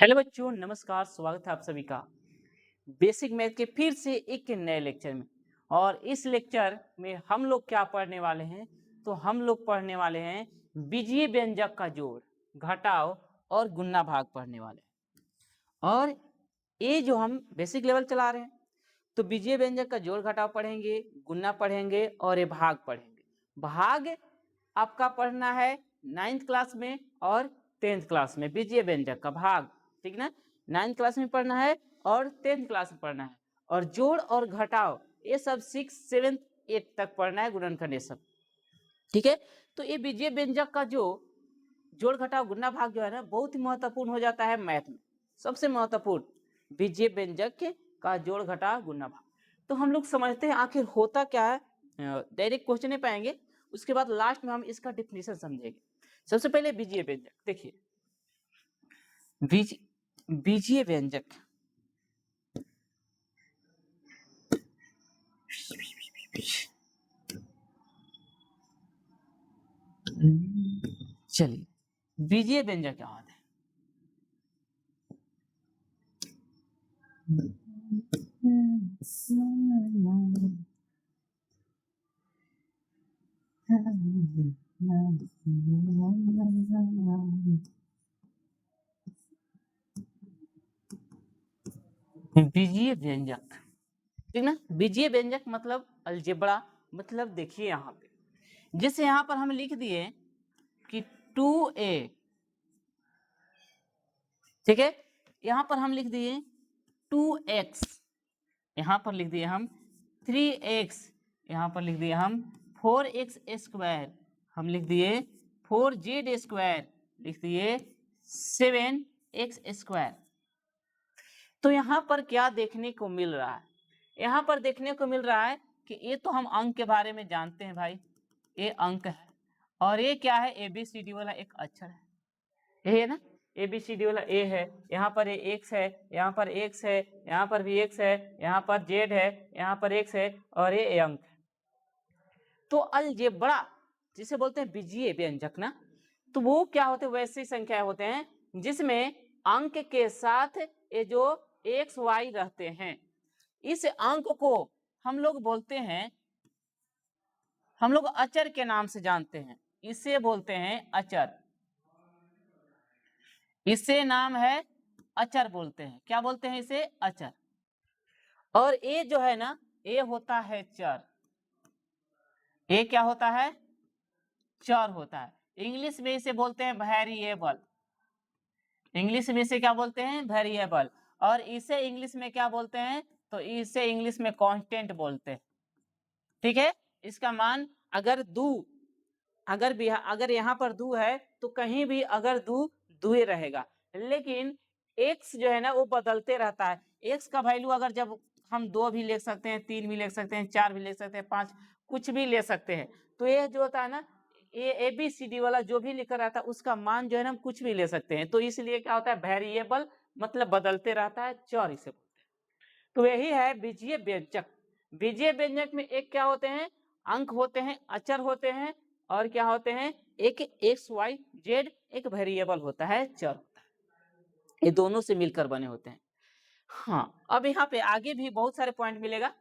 Hello बच्चों, नमस्कार। स्वागत है आप सभी का बेसिक मैथ के फिर से एक नए लेक्चर में। और इस लेक्चर में हम लोग क्या पढ़ने वाले हैं, तो हम लोग पढ़ने वाले हैं बीजीय व्यंजक का जोड़, घटाव और गुणा भाग पढ़ने वाले हैं। और ये जो हम बेसिक लेवल चला रहे हैं, तो बीजीय व्यंजक का जोड़ घटाव पढ़ेंगे, गुणा पढ़ेंगे और ये भाग पढ़ेंगे। भाग आपका पढ़ना है 9th क्लास में और 10th क्लास में, बीजीय व्यंजक का भाग, ठीक ना। 9th क्लास में पढ़ना है और 10th क्लास में पढ़ना है। और जोड़ और घटाव ये सब 6, 7, 8 तक पढ़ना है, गुणनखंड ये सब, ठीक है। तो ये बीजीय व्यंजक का जो जोड़ घटाव गुणा भाग जो है ना, बहुत ही महत्वपूर्ण हो जाता है मैथ में। सबसे महत्वपूर्ण बीजीय व्यंजक का जोड़ घटाव गुणा भाग। तो हम लोग समझते हैं आखिर होता क्या है। डायरेक्ट क्वेश्चन नहीं पाएंगे, उसके बाद लास्ट में हम इसका डिफिनेशन समझेंगे। सबसे पहले बीजीय व्यंजक देखिए। बीजीय व्यंजक चलिए, बीजीय व्यंजक क्या होता है। बीजीय व्यंजक, ठीक ना। बीजीय व्यंजक मतलब अलजेब्रा, मतलब देखिए यहाँ पे, जैसे यहाँ पर हम लिख दिए कि 2a, ठीक है। यहाँ पर हम लिख दिए 2x, यहाँ पर लिख दिए हम 3x, यहाँ पर लिख दिए हम 4x स्क्वायर, हम लिख दिए 4z स्क्वायर, लिख दिए 7x स्क्वायर। तो यहाँ पर क्या देखने को मिल रहा है, यहाँ पर देखने को मिल रहा है कि ये तो हम अंक के बारे में जानते हैं भाई, ये अंक है। और ये क्या है, ABCD वाला एक अक्षर है, ये है ना। ABCD वाला ए है, यहाँ पर ये एक्स है, यहाँ पर एक्स है, यहाँ पर भी एक्स है, यहाँ पर जेड है, यहाँ पर एक्स है और ये अंक है। तो अलजेब्रा जिसे बोलते हैं बीजीय व्यंजक ना, तो वो क्या होते हैं, वैसी संख्या होते हैं जिसमें अंक के साथ ये जो एक्स वाई रहते हैं। इस अंक को हम लोग बोलते हैं, हम लोग अचर के नाम से जानते हैं, इसे बोलते हैं अचर। इसे नाम है अचर बोलते हैं। क्या बोलते हैं इसे, अचर। और ये जो है ना, ये होता है चर। ये क्या होता है, चर होता है। इंग्लिश में इसे बोलते हैं वेरिएबल। इंग्लिश में इसे क्या बोलते हैं, वेरिएबल। और इसे इंग्लिश में क्या बोलते हैं, तो इसे इंग्लिश में कांस्टेंट बोलते हैं, ठीक है। इसका मान अगर अगर यहाँ पर 2 है तो कहीं भी अगर 2 ही रहेगा। लेकिन x जो है ना वो बदलते रहता है। x का वैल्यू अगर जब हम 2 भी ले सकते हैं, 3 भी ले सकते हैं, 4 भी ले सकते हैं, 5 कुछ भी ले सकते हैं। तो ये जो होता है ना, ये ABCD वाला जो भी लिखा रहता है उसका मान जो है ना हम कुछ भी ले सकते हैं। तो इसलिए क्या होता है, वेरिएबल मतलब बदलते रहता है, चर इसे बोलते हैं। तो यही है बीजीय व्यंजक। बीजीय व्यंजक में एक क्या होते हैं, अंक होते हैं, अचर होते हैं, और क्या होते हैं, एक एक्स वाई जेड, एक वेरिएबल होता है, चर होता है। ये दोनों से मिलकर बने होते हैं। हाँ, अब यहाँ पे आगे भी बहुत सारे पॉइंट मिलेगा।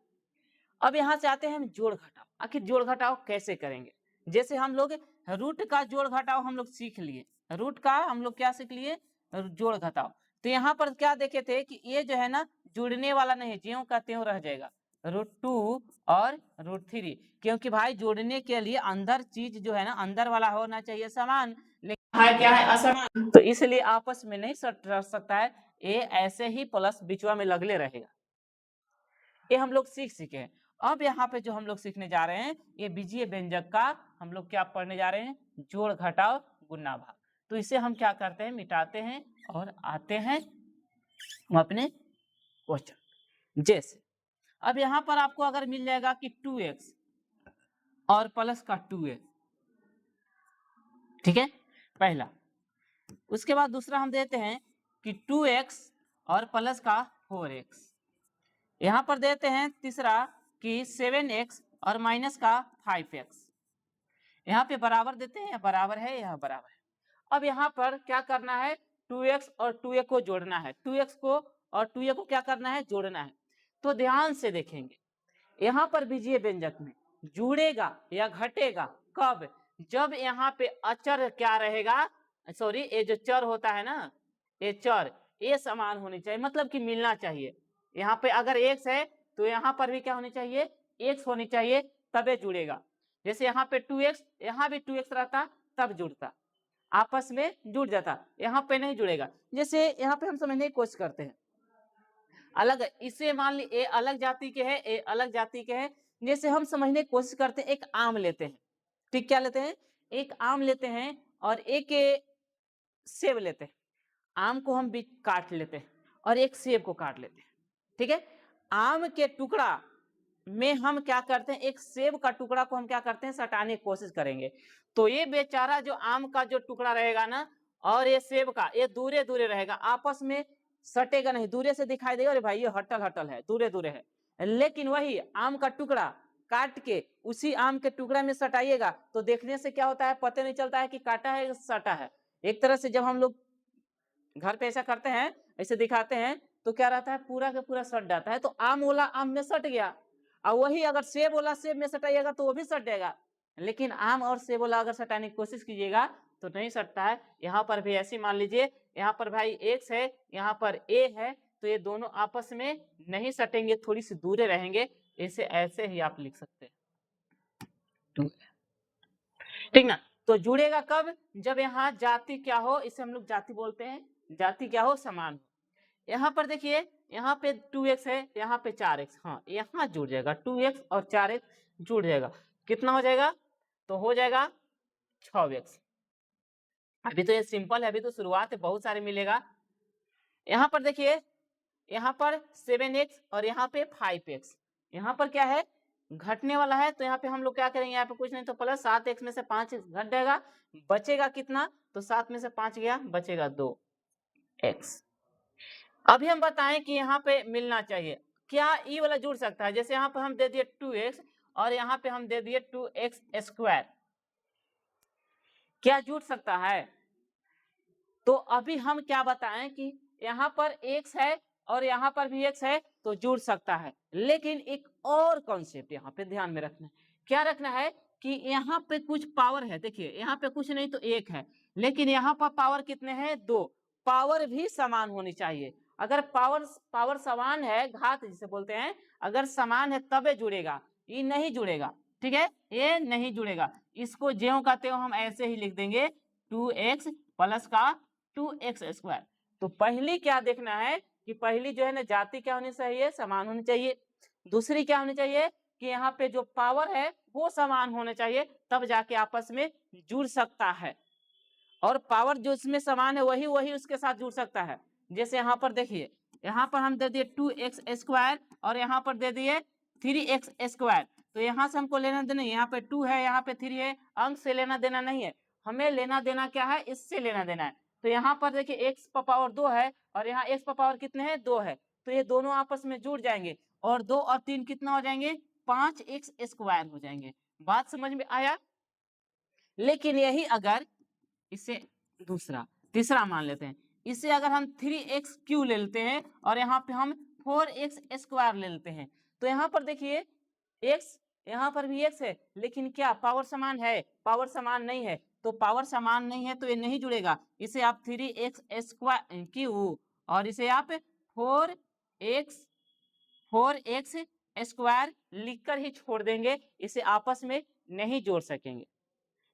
अब यहाँ से आते हैं हम जोड़ घटाव। आखिर जोड़ घटाव कैसे करेंगे। जैसे हम लोग रूट का जोड़ घटाव हम लोग सीख लिए, रूट का हम लोग क्या सीख लिए, जोड़ घटाव। तो यहाँ पर क्या देखे थे कि ये जो है ना जुड़ने वाला नहीं, ज्यों का त्यों रह जाएगा, √2 और √3, क्योंकि भाई जोड़ने के लिए अंदर चीज जो है ना, अंदर वाला होना चाहिए समान, लेकिन है क्या है, असमान। तो इसलिए आपस में नहीं रह सकता है, ये ऐसे ही प्लस बिचवा में लगले रहेगा। ये हम लोग सीखे हैं। अब यहाँ पे जो हम लोग सीखने जा रहे हैं, ये बीजीय व्यंजक का हम लोग क्या पढ़ने जा रहे हैं, जोड़ घटाव गुणा भाग। तो इसे हम क्या करते हैं, मिटाते हैं और आते हैं हम अपने क्वेश्चन। जैसे अब यहाँ पर आपको अगर मिल जाएगा कि 2x और प्लस का 2a, ठीक है, पहला। उसके बाद दूसरा हम देते हैं कि 2x और प्लस का 4x। यहाँ पर देते हैं तीसरा कि 7x और माइनस का 5x। यहाँ पे बराबर देते हैं, बराबर है, यहाँ बराबर है। अब यहाँ पर क्या करना है, 2x और 2a को जोड़ना है, 2x को और 2a को क्या करना है, जोड़ना है। तो ध्यान से देखेंगे, यहाँ पर बीजीय व्यंजक में जुड़ेगा या घटेगा कब, जब यहाँ पे अचर क्या रहेगा, सॉरी ये जो चर होता है ना, ये चर ये समान होनी चाहिए, मतलब कि मिलना चाहिए। यहाँ पे अगर x है तो यहाँ पर भी क्या होनी चाहिए, x होनी चाहिए, तबे जुड़ेगा। जैसे यहाँ पे 2x, यहाँ भी 2x रहता तब जुड़ता, आपस में जुड़ जाता, यहाँ पे नहीं जुड़ेगा। जैसे यहाँ पे हम समझने की कोशिश करते हैं, अलग इसे मान ली ए अलग जाति के है, ए अलग जाति के है। जैसे हम समझने की कोशिश करते हैं, एक आम लेते हैं, ठीक, क्या लेते हैं, एक आम लेते हैं और एक सेब लेते हैं। आम को हम बीच काट लेते हैं और एक सेब को काट लेते हैं, ठीक है। आम के टुकड़ा में हम क्या करते हैं, एक सेब का टुकड़ा को हम क्या करते हैं, सटाने की कोशिश करेंगे। तो ये बेचारा जो आम का जो टुकड़ा रहेगा ना और ये सेब का, ये दूरे दूरे रहेगा, आपस में सटेगा नहीं, दूरे से दिखाई देगा, अरे भाई ये हटल हटल है, दूरे दूरे है। लेकिन वही आम का टुकड़ा काट के उसी आम के टुकड़ा में सटाइएगा तो देखने से क्या होता है, पता नहीं चलता है कि काटा है या सटा है। एक तरह से जब हम लोग घर पे ऐसा करते हैं, ऐसे दिखाते हैं, तो क्या रहता है, पूरा का पूरा सट जाता है। तो आम वाला आम में सट गया, और वही अगर सेब वाला सेब में सटाइएगा तो वो भी सट जाएगा। लेकिन आम और सेब वाला अगर सटाने की कोशिश कीजिएगा तो नहीं सटता है। यहाँ पर भी ऐसी मान लीजिए, यहाँ पर भाई x है, यहाँ पर a है, तो ये दोनों आपस में नहीं सटेंगे, थोड़ी सी दूरे रहेंगे। इसे ऐसे ही आप लिख सकते हैं, ठीक ना। तो जुड़ेगा कब, जब यहाँ जाति क्या हो, इसे हम लोग जाति बोलते हैं, जाति क्या हो, समान हो। यहाँ पर देखिए, यहाँ पे 2x है, यहाँ पे 4x, हाँ यहाँ जुड़ जाएगा, 2x और 4x जुड़ जाएगा, कितना हो जाएगा, तो हो जाएगा 6x। अभी तो ये सिंपल है, अभी तो शुरुआत है, बहुत सारे मिलेगा। यहाँ पर देखिए, यहाँ पर 7x और यहाँ पे 5x, यहाँ पर क्या है, घटने वाला है, तो यहाँ पे हम लोग क्या करेंगे, यहाँ पे कुछ नहीं तो प्लस 7x में से 5 घट जाएगा, बचेगा कितना, तो 7 में से 5 गया, बचेगा 2x। अभी हम बताएं कि यहाँ पे मिलना चाहिए, क्या ई वाला जुड़ सकता है। जैसे यहाँ पर हम दे दिए 2x और यहाँ पे हम दे दिए 2x स्क्वायर, क्या जुड़ सकता है। तो अभी हम क्या बताएं कि यहाँ पर x है और यहाँ पर भी x है तो जुड़ सकता है। लेकिन एक और कॉन्सेप्ट यहाँ पे ध्यान में रखना है, क्या रखना है कि यहाँ पे कुछ पावर है, देखिए यहाँ पे कुछ नहीं तो 1 है, लेकिन यहाँ पर पावर कितने हैं, 2, पावर भी समान होनी चाहिए। अगर पावर समान है, घात जिसे बोलते हैं, अगर समान है तबे जुड़ेगा, ये नहीं जुड़ेगा, ठीक है, ये नहीं जुड़ेगा। इसको ज्यों का त्यों हम ऐसे ही लिख देंगे, 2x प्लस का 2x स्क्वायर। तो पहली क्या देखना है कि पहली जो है ना जाति क्या होनी चाहिए, समान होनी चाहिए। दूसरी क्या होनी चाहिए कि यहाँ पे जो पावर है वो समान होने चाहिए, तब जाके आपस में जुड़ सकता है। और पावर जो इसमें समान है वही वही उसके साथ जुड़ सकता है। जैसे यहाँ पर देखिए, यहाँ पर हम दे दिए 2x स्क्वायर और यहाँ पर दे दिए 3x स्क्वायर। तो यहाँ से हमको लेना देना, यहाँ पे 2 है, यहाँ पे 3 है, अंक से लेना देना नहीं है, हमें लेना देना क्या है, इससे लेना देना है। तो यहाँ पर देखिए x पावर 2 है और यहाँ x पावर कितने हैं, 2 है, तो ये दोनों आपस में जुड़ जाएंगे और 2 और 3 कितना हो जाएंगे, 5x स्क्वायर हो जाएंगे। बात समझ में आया। लेकिन यही अगर इसे तीसरा मान लेते हैं, इसे अगर हम 3x क्यू ले लेते हैं और यहाँ पे हम 4x स्क्वायर ले लेते हैं, तो यहाँ पर देखिए x, यहाँ पर भी x है, लेकिन क्या पावर समान है, पावर समान नहीं है। तो पावर समान नहीं है तो ये नहीं जुड़ेगा, इसे आप 3x स्क्वायर क्यू और इसे आप 4x स्क्वायर लिखकर ही छोड़ देंगे, इसे आपस में नहीं जोड़ सकेंगे,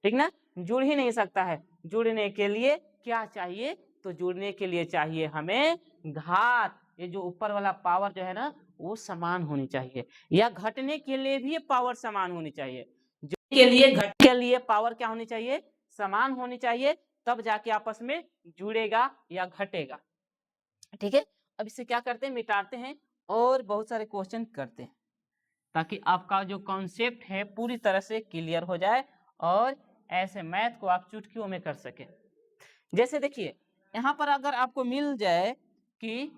ठीक ना, जुड़ ही नहीं सकता है। जुड़ने के लिए क्या चाहिए, तो जुड़ने के लिए चाहिए हमें घात, ये जो ऊपर वाला पावर जो है ना वो समान होनी चाहिए, या घटने के लिए भी पावर समान होनी चाहिए। जुड़ने के लिए, घट के लिए पावर क्या होनी चाहिए, समान होनी चाहिए, तब जाके आपस में जुड़ेगा या घटेगा, ठीक है। अब इसे क्या करते हैं, मिटाते हैं और बहुत सारे क्वेश्चन करते हैं, ताकि आपका जो कॉन्सेप्ट है पूरी तरह से क्लियर हो जाए और ऐसे मैथ को आप चुटकियों में कर सके। जैसे देखिए, यहाँ पर अगर आपको मिल जाए कि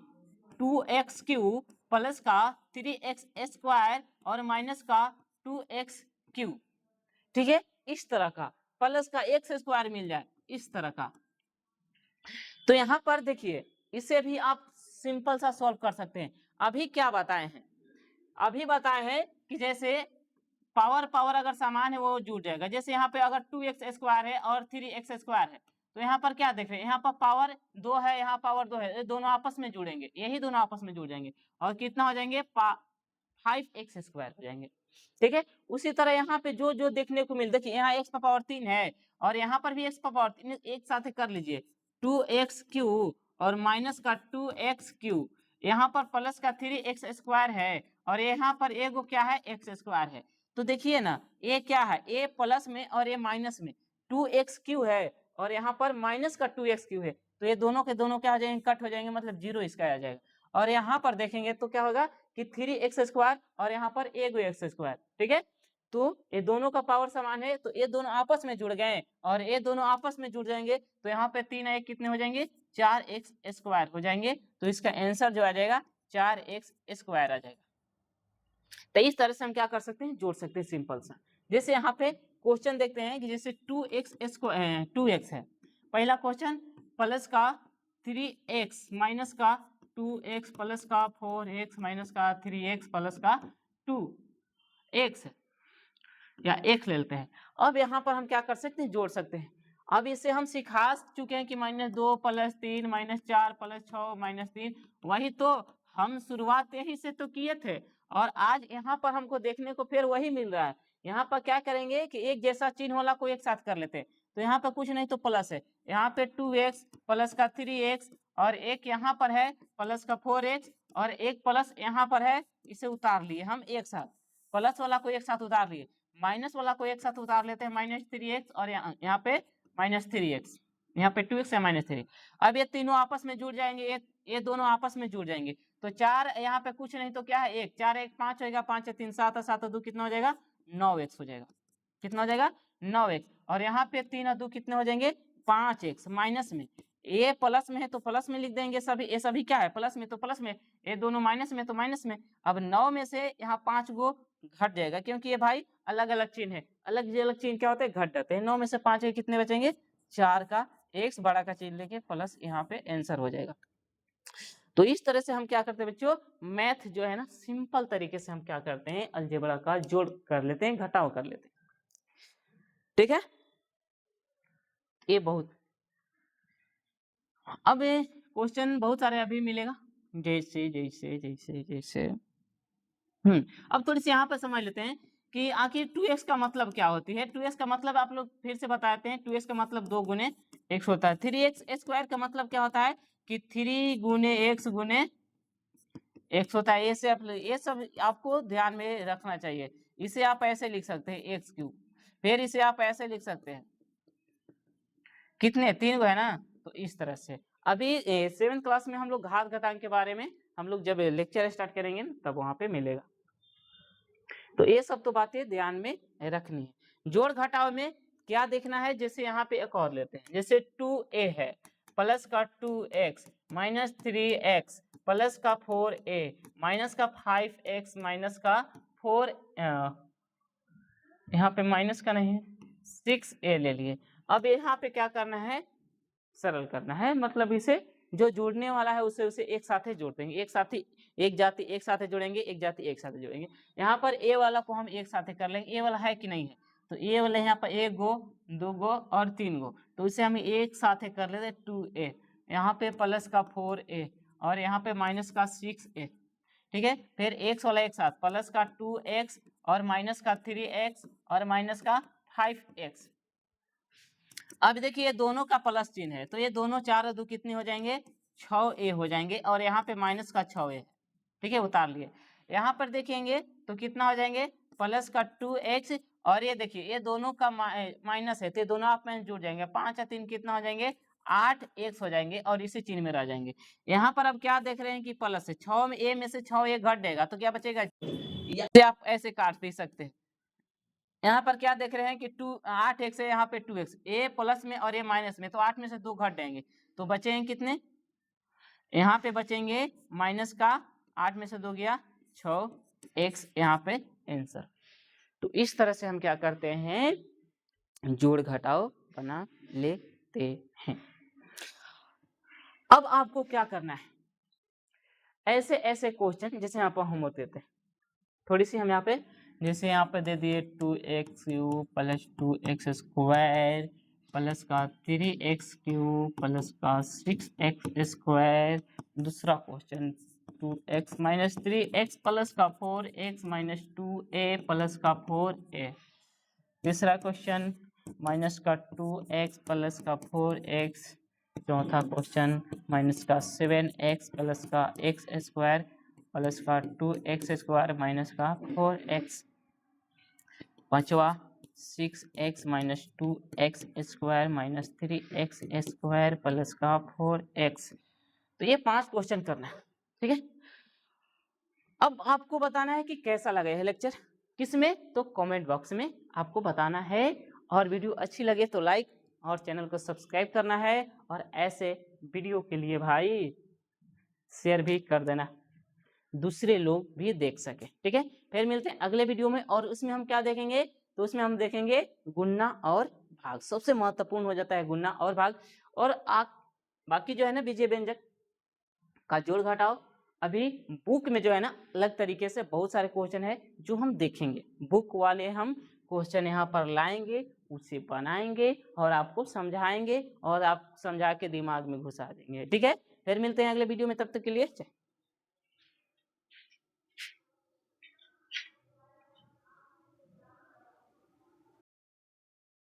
2x क्यू प्लस का 3x स्क्वायर और माइनस का 2x क्यू, ठीक है, इस तरह का प्लस का x स्क्वायर मिल जाए, इस तरह का, तो यहाँ पर देखिए इसे भी आप सिंपल सा सॉल्व कर सकते हैं। अभी क्या बताए हैं, अभी बताए हैं कि जैसे पावर पावर अगर समान है वो जुड़ जाएगा। जैसे यहाँ पे अगर 2x² है और 3x² है, तो यहाँ पर क्या देख रहे हैं, यहाँ पर पावर 2 है, यहाँ पावर 2 है, ये दोनों आपस में जुड़ेंगे, यही दोनों आपस में जुड़ जाएंगे और कितना हो जाएंगे 5x² हो जाएंगे। ठीक है, उसी तरह यहाँ पे जो जो देखने को मिल, देखिए यहाँ x का पावर 3 है और यहाँ पर भी x का पावर 3, एक साथ कर लीजिए 2x³ और माइनस का 2x³, यहाँ पर प्लस का 3x² है और यहाँ पर ए को क्या है x² है। तो देखिए ना ये क्या है, a प्लस में और a माइनस में 2x³ है और यहाँ पर माइनस का 2x³ है, तो ये दोनों के दोनों क्या हो जाएंगे, कट हो जाएंगे, मतलब 0 इसका आ जाएगा। और यहाँ पर देखेंगे तो क्या होगा कि 3x² और यहाँ पर a x²। ठीक है, तो ये दोनों का पावर समान है, तो ये दोनों आपस में जुड़ गए और ये दोनों आपस में जुड़ जाएंगे, तो यहाँ पे 3 1 कितने हो जाएंगे 4x² हो जाएंगे। तो इसका आंसर जो आ जाएगा 4x² आ जाएगा। तो इस तरह से हम क्या कर सकते हैं, जोड़ सकते हैं सिंपल सा। जैसे यहाँ पे क्वेश्चन देखते हैं कि जैसे 2x है, पहला क्वेश्चन प्लस का 3x माइनस का 2x प्लस का 4x माइनस का 3x प्लस का 2x या x ले लेते हैं। अब यहाँ पर हम क्या कर सकते हैं, जोड़ सकते हैं। अब इसे हम सिखा चुके हैं कि -2 + 3 -4 + 6 -3, वही तो हम शुरुआत यही से तो किए थे और आज यहाँ पर हमको देखने को फिर वही मिल रहा है। यहाँ पर क्या करेंगे कि एक जैसा चिन्ह वाला को एक साथ कर लेते हैं, तो यहाँ पर कुछ नहीं तो प्लस है, यहाँ पे 2x प्लस का 3x और एक यहाँ पर है प्लस का 4x और एक प्लस यहाँ पर है, इसे उतार लिए हम एक साथ, प्लस वाला को एक साथ उतार लिए, माइनस वाला को एक साथ उतार लेते हैं -3x और यहाँ पे -3x, यहाँ पे 2x है -3। अब ये तीनों आपस में जुड़ जाएंगे, ये दोनों आपस में जुड़ जाएंगे, तो 4 यहाँ पे कुछ नहीं तो क्या है 1, 4 1 5 होगा, 5 3 7 7 2 कितना हो जाएगा 9x हो जाएगा, कितना हो जाएगा 9x। और यहाँ पे 3 और 2 कितने हो जाएंगे 5x, माइनस में ये प्लस में है तो प्लस में लिख देंगे सभी, ये सभी क्या है प्लस में तो प्लस में, ये दोनों माइनस में तो माइनस में। अब 9 में से यहाँ 5 गो घट जाएगा, क्योंकि ये भाई अलग अलग चिन्ह है, अलग अलग चिन्ह क्या होते हैं घट जाते हैं। 9 में से 5 के कितने बचेंगे 4 का x बड़ा का चिन्ह लेके प्लस यहाँ पे आंसर हो जाएगा। तो इस तरह से हम क्या करते हैं बच्चों, मैथ जो है ना सिंपल तरीके से हम क्या करते हैं, अलजेब्रा का जोड़ कर लेते हैं, घटाव कर लेते हैं। ठीक है, ये बहुत, अब क्वेश्चन बहुत सारे अभी मिलेगा, जैसे जैसे जैसे जैसे अब थोड़ी सी यहाँ पर समझ लेते हैं कि आखिर 2x का मतलब क्या होती है। 2x का मतलब आप लोग फिर से बताते हैं, 2x का मतलब 2 गुने x होता है। 3x² का मतलब क्या होता है कि 3 गुने x गुने x होता है। ये सब आपको ध्यान में रखना चाहिए। इसे आप ऐसे लिख सकते हैं x3, फिर इसे आप ऐसे लिख सकते हैं, कितने 3 गो है ना, तो इस तरह से। अभी 7th क्लास में हम लोग घात घटांक के बारे में हम लोग जब लेक्चर स्टार्ट करेंगे ना तब वहां पे मिलेगा। तो ये सब तो बातें ध्यान में रखनी है। जोड़ घटाव में क्या देखना है, जैसे यहाँ पे एक और लेते हैं, जैसे 2a है प्लस का 2x माइनस 3x प्लस का 4a माइनस का 5x माइनस का 4, यहाँ पे माइनस का नहीं है 6a ले लिए। अब यहाँ पे क्या करना है, सरल करना है, मतलब इसे जो जोड़ने वाला है उसे एक साथ जोड़ देंगे, एक साथ ही एक जाति एक साथ जोड़ेंगे, एक जाति एक साथ जोड़ेंगे। यहाँ पर ए वाला को हम एक साथ कर लेंगे, ए वाला है कि नहीं है, तो ए वाला यहाँ पर 1 गो 2 गो और 3 गो, तो इसे हम एक साथ कर लेते हैं 2a, यहाँ पे प्लस का 4a और यहाँ पे माइनस का 6a। ठीक है, फिर x वाला एक साथ प्लस का 2x और माइनस का 3x और माइनस का 5x। अब देखिए दोनों का प्लस चिन्ह है, तो ये दोनों 4 और 2 कितने हो जाएंगे 6a हो जाएंगे और यहाँ पे माइनस का 6a है। ठीक है, उतार लिए। यहाँ पर देखेंगे तो कितना हो जाएंगे प्लस का 2x और ये देखिए ये दोनों का माइनस है, तो ये दोनों आप में जुड़ जाएंगे, 5 और 3 कितना हो जाएंगे 8x हो जाएंगे और इसी चिन्ह में रह जाएंगे। यहाँ पर अब क्या देख रहे हैं कि प्लस है, 6 में a में से 6 a घट जाएगा, तो क्या बचेगा, आप ऐसे काट दे सकते हैं। यहाँ पर क्या देख रहे हैं कि 8x है, यहाँ पे 2x, a प्लस में और a माइनस में, तो 8 में से 2 घट जाएंगे, तो बचेंगे कितने, यहाँ पे बचेंगे माइनस का 8 में से 2 गया 6x, यहाँ पे आंसर। तो इस तरह से हम क्या करते हैं जोड़ घटाव बना लेते हैं। अब आपको क्या करना है, ऐसे ऐसे क्वेश्चन जैसे यहाँ पर हम होते थे, थोड़ी सी हम यहाँ पे जैसे यहाँ पे दे दिए 2x cube plus 2x square plus का 3x क्यूब प्लस का 6x स्क्वायर। दूसरा question 2x minus 3x plus का 4x माइनस 2a प्लस का 4a। तीसरा क्वेश्चन माइनस का 2x प्लस का 4x। चौथा क्वेश्चन माइनस का 7x प्लस का x स्क्वायर प्लस का 2x स्क्वायर माइनस का 4x। पांचवा 6x minus 2x square minus 3x square plus का 4x। तो ये 5 क्वेश्चन करना है, ठीक है। अब आपको बताना है कि कैसा लगा यह लेक्चर, किसमें, तो कमेंट बॉक्स में आपको बताना है। और वीडियो अच्छी लगे तो लाइक और चैनल को सब्सक्राइब करना है, और ऐसे वीडियो के लिए भाई शेयर भी कर देना, दूसरे लोग भी देख सके, ठीक है। फिर मिलते हैं अगले वीडियो में, और उसमें हम क्या देखेंगे, तो उसमें हम देखेंगे गुणा और भाग। सबसे महत्वपूर्ण हो जाता है गुणा और भाग। और आप बाकी जो है ना बीजीय व्यंजक का जोड़ घटाओ, अभी बुक में जो है ना अलग तरीके से बहुत सारे क्वेश्चन है जो हम देखेंगे, बुक वाले हम क्वेश्चन यहाँ पर लाएंगे, उसे बनाएंगे और आपको समझाएंगे, और आप समझा के दिमाग में घुसा देंगे, ठीक है। फिर मिलते हैं अगले वीडियो में, तब तक के लिए